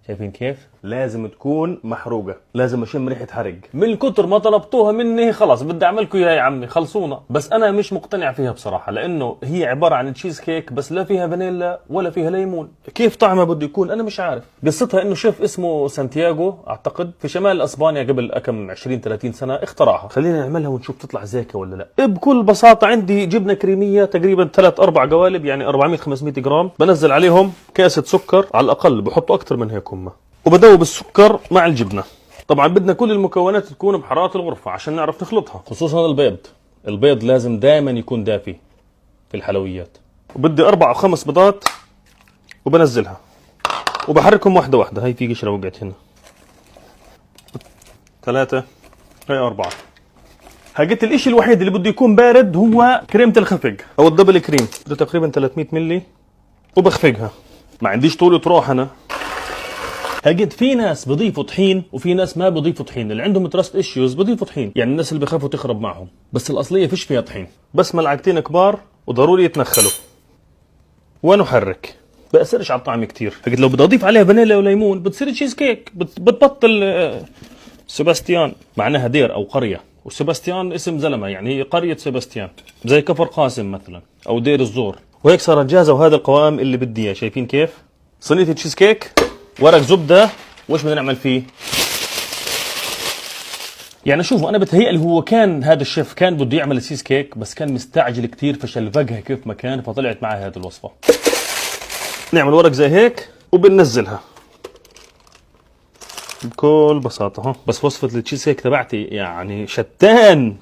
شايفين كيف؟ لازم تكون محروقه، لازم اشم ريحه حرق. من كتر ما طلبتوها مني خلاص بدي اعملكم اياها يا عمي، خلصونا. بس انا مش مقتنع فيها بصراحه، لانه هي عباره عن تشيز كيك بس لا فيها فانيلا ولا فيها ليمون. كيف طعمها بده يكون انا مش عارف. قصتها انه شيف اسمه سانتياغو اعتقد في شمال اسبانيا قبل كم 20 30 سنه اخترعها. خلينا نعملها ونشوف تطلع زاكه ولا لا. بكل بساطه عندي جبنه كريميه تقريبا 3 4 قوالب، يعني 400 500 جرام. بنزل عليهم كاسه سكر على الاقل، بحطوا اكثر من هيك هم، وبدوب السكر مع الجبنه. طبعا بدنا كل المكونات تكون بحراره الغرفه عشان نعرف نخلطها، خصوصا البيض. البيض لازم دائما يكون دافي في الحلويات. وبدي 4 أو 5 بيضات وبنزلها وبحركهم واحده واحده. هاي في قشره وقعت هنا. 3، هاي 4. هاجت الاشي الوحيد اللي بده يكون بارد هو كريمه الخفق او الدبل كريم. بده تقريبا 300 ملي وبخفقها. ما عنديش طولة روح انا. هجد في ناس بضيفوا طحين وفي ناس ما بضيفوا طحين، اللي عندهم تراست ايشوز بضيفوا طحين، يعني الناس اللي بخافوا تخرب معهم. بس الاصليه فيش فيها طحين، بس ملعقتين كبار وضروري يتنخلوا ونحرك. بأثرش على الطعم كتير. هجد لو بدي اضيف عليها فانيلا وليمون بتصير تشيز كيك، بتبطل. سيباستيان معناها دير او قريه، وسيباستيان اسم زلمه، يعني هي قريه سيباستيان، زي كفر قاسم مثلا او دير الزور. وهيك صارت جاهزه، وهذا القوام اللي بدي اياه. شايفين كيف؟ صينيه تشيز كيك، ورق زبده. وش بدنا نعمل فيه؟ يعني شوفوا، انا بتهيألي هو كان هذا الشيف كان بده يعمل تشيز كيك بس كان مستعجل كتير، فشلفقها كيف ما كان، فطلعت معه هذه الوصفه. نعمل ورق زي هيك وبننزلها بكل بساطة. ها بس وصفة التشيز كيك تبعتي يعني شتان.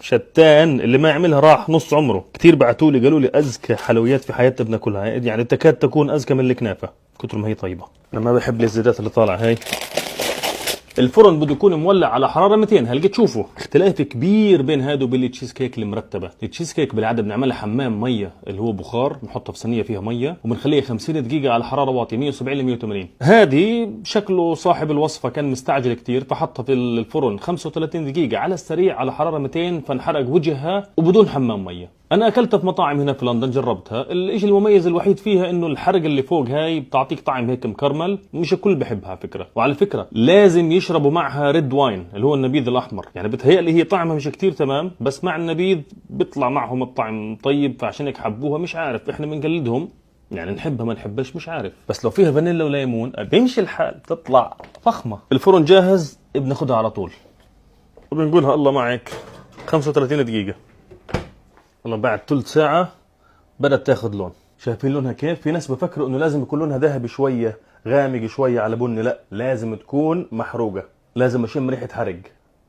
اللي ما يعملها راح نص عمره. كتير بعتوا لي قالوا لي أزكى حلويات في حياتنا بناكلها، يعني تكاد تكون أزكى من الكنافة كتر ما هي طيبة. أنا ما بحب الزيادات اللي طالعة هاي. الفرن بده يكون مولع على حراره 200. هلقيت تشوفوا اختلاف كبير بين هذا وبين التشيز كيك المرتبه. التشيز كيك بالعاده بنعملها حمام ميه اللي هو بخار، بنحطها في صينيه فيها ميه وبنخليها 50 دقيقه على حراره واطيه 170 ل 180. هذه شكله صاحب الوصفه كان مستعجل كتير فحطها في الفرن 35 دقيقه على السريع على حراره 200، فانحرق وجهها وبدون حمام ميه. انا اكلتها في مطاعم هنا في لندن، جربتها. الشيء المميز الوحيد فيها انه الحرق اللي فوق هاي بتعطيك طعم هيك مكرمل، مش الكل بحبها فكره. وعلى فكره لازم يشربوا معها ريد واين اللي هو النبيذ الاحمر، يعني بتهيألي هي طعمها مش كتير تمام بس مع النبيذ بيطلع معهم الطعم طيب، فعشان هيك حبوها. مش عارف، احنا بنقلدهم يعني، نحبها ما نحبش مش عارف. بس لو فيها فانيلا وليمون بيمشي الحال، تطلع فخمه. الفرن جاهز، بناخدها على طول وبنقولها الله معك 35 دقيقه. والله بعد ثلث ساعة بدأت تاخذ لون. شايفين لونها كيف؟ في ناس بفكروا انه لازم يكون لونها ذهبي شوية، غامق شوية على بني. لا، لازم تكون محروقة، لازم اشم ريحة حرق.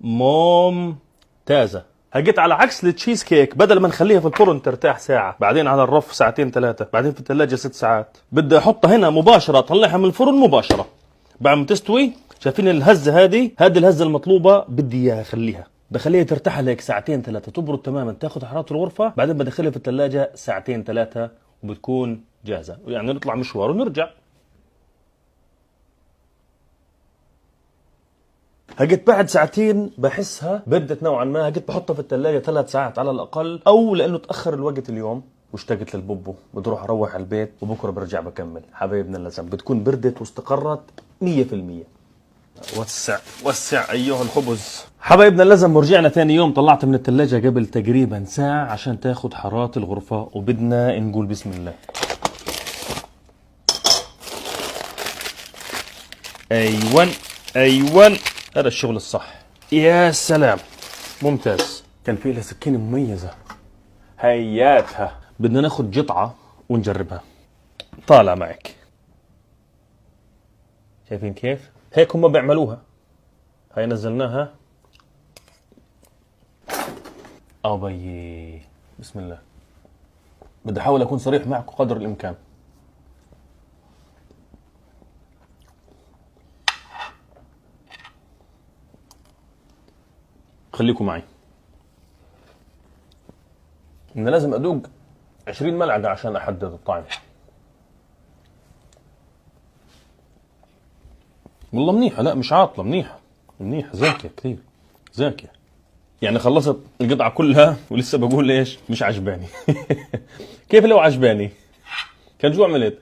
ممتازة. هجيت على عكس التشيز كيك، بدل ما نخليها في الفرن ترتاح ساعة، بعدين على الرف ساعتين 3، بعدين في الثلاجة 6 ساعات، بدي احطها هنا مباشرة، اطلعها من الفرن مباشرة بعد ما تستوي. شايفين الهزة هذه الهزة المطلوبة بدي اياها. بخليها ترتاح لك ساعتين 3، تبرد تماما، تاخذ حراره الغرفه، بعدين بدخلها في الثلاجه ساعتين 3 وبتكون جاهزه. يعني نطلع مشوار ونرجع. هجت بعد ساعتين بحسها بردت نوعا ما، هجت بحطها في الثلاجه 3 ساعات على الاقل، او لانه تاخر الوقت اليوم واشتقت للبوبو بدي اروح على البيت وبكره برجع بكمل. حبايبنا اللزم بتكون بردت واستقرت 100%. وسع ايها الخبز. حبايبنا اللزم، ورجعنا ثاني يوم. طلعت من الثلاجة قبل تقريبا ساعة عشان تاخد حرارة الغرفة، وبدنا نقول بسم الله. ايوان هذا الشغل الصح. يا سلام، ممتاز. كان في لها سكينة مميزة، هياتها. بدنا ناخد جطعة ونجربها. طالع معك. شايفين كيف؟ هيك هم بيعملوها. هاي نزلناها. بي بسم الله. بدي احاول اكون صريح معكم قدر الامكان. خليكم معي. انا لازم ادوق 20 ملعقة عشان احدد الطعم. والله منيحة، لا مش عاطلة، منيحة زاكية كثير، زاكية. يعني خلصت القطعة كلها ولسه بقول ليش مش عجباني. كيف لو عجباني كان شو عملت؟